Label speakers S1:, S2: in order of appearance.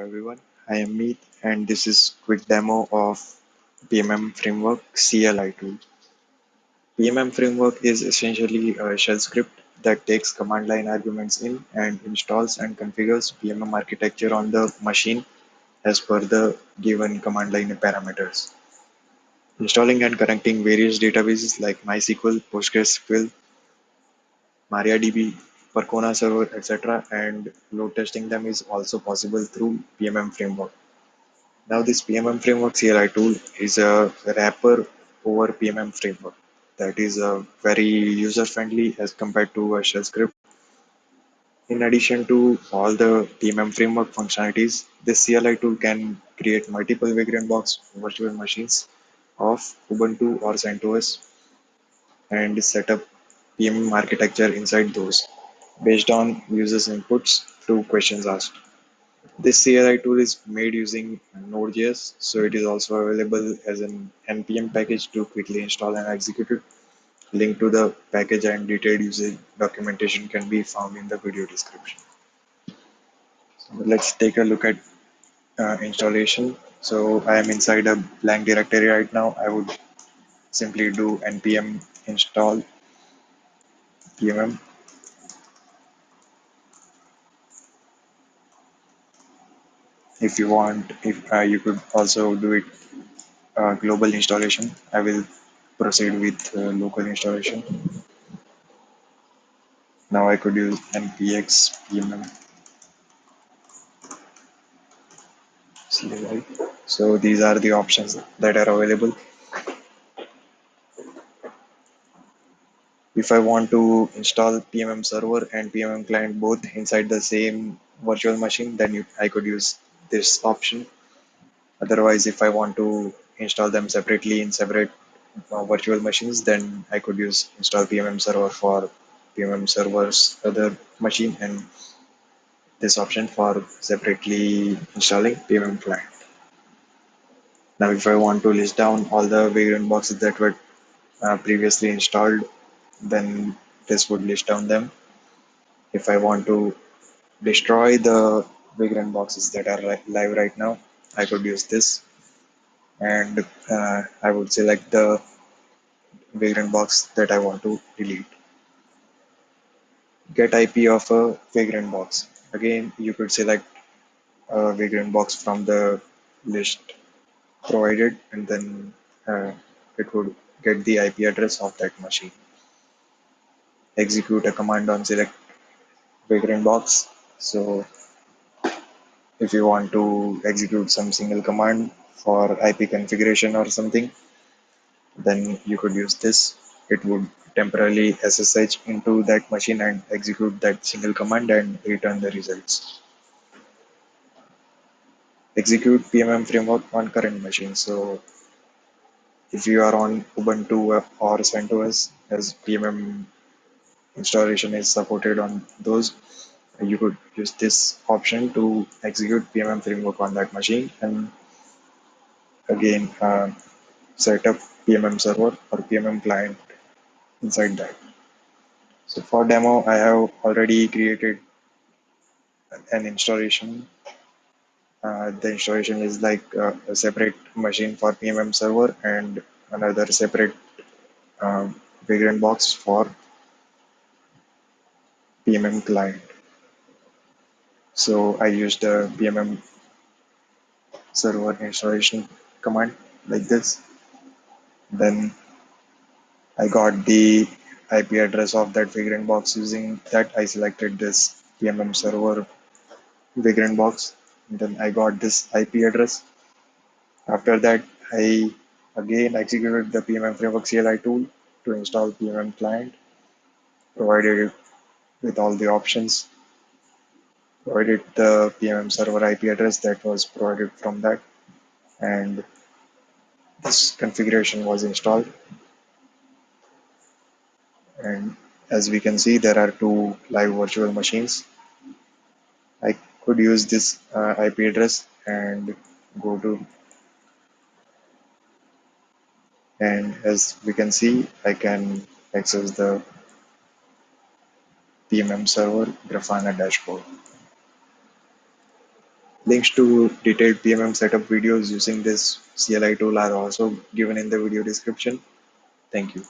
S1: everyone. I am Meet and this is quick demo of PMM Framework CLI tool. PMM Framework is essentially a shell script that takes command line arguments in and installs and configures PMM architecture on the machine as per the given command line parameters. Installing and connecting various databases like MySQL, PostgreSQL, MariaDB, Percona server, etc. and load testing them is also possible through PMM Framework. Now, this PMM Framework CLI tool is a wrapper over PMM Framework that is very user friendly as compared to a shell script. In addition to all the PMM Framework functionalities, this CLI tool can create multiple Vagrant Box virtual machines of Ubuntu or CentOS and set up PMM architecture inside those based on users' inputs to questions asked. This CLI tool is made using Node.js, so it is also available as an npm package to quickly install and execute it. Link to the package and detailed usage documentation can be found in the video description. So let's take a look at installation. So I am inside a blank directory right now. I would simply do npm install pmm. If you want, if you could also do it global installation. I will proceed with local installation. Now I could use npx pmm CLI. So these are the options that are available. If I want to install pmm-server and pmm-client both inside the same virtual machine, then I could use this option. Otherwise, if I want to install them separately in separate virtual machines, then I could use install pmm-server for pmm-server's other machine and this option for separately installing pmm-client. Now, if I want to list down all the Vagrant boxes that were previously installed, then this would list down them. If I want to destroy the Vagrant boxes that are live right now, I could use this and I would select the Vagrant box that I want to delete. Get IP of a Vagrant box. Again, you could select a Vagrant box from the list provided and then it would get the IP address of that machine. Execute a command on select vagrant box. So if you want to execute some single command for IP configuration or something, then you could use this. It would temporarily SSH into that machine and execute that single command and return the results. Execute PMM framework on current machine. So if you are on Ubuntu or CentOS, as PMM installation is supported on those, you could use this option to execute PMM framework on that machine and again set up PMM server or PMM client inside that. So for demo, I have already created an installation. The installation is like a separate machine for PMM server and another separate Vagrant box for PMM client. So I used the PMM server installation command like this. Then I got the IP address of that Vagrant box. Using that, I selected this PMM server Vagrant box. Then I got this IP address. After that, I again executed the PMM Framework CLI tool to install PMM client, provided it with all the options, provided the PMM server IP address that was provided from that, and this configuration was installed. And as we can see, there are two live virtual machines. I could use this IP address and go to, and as we can see, I can access the PMM server Grafana dashboard. Links to detailed PMM setup videos using this CLI tool are also given in the video description. Thank you.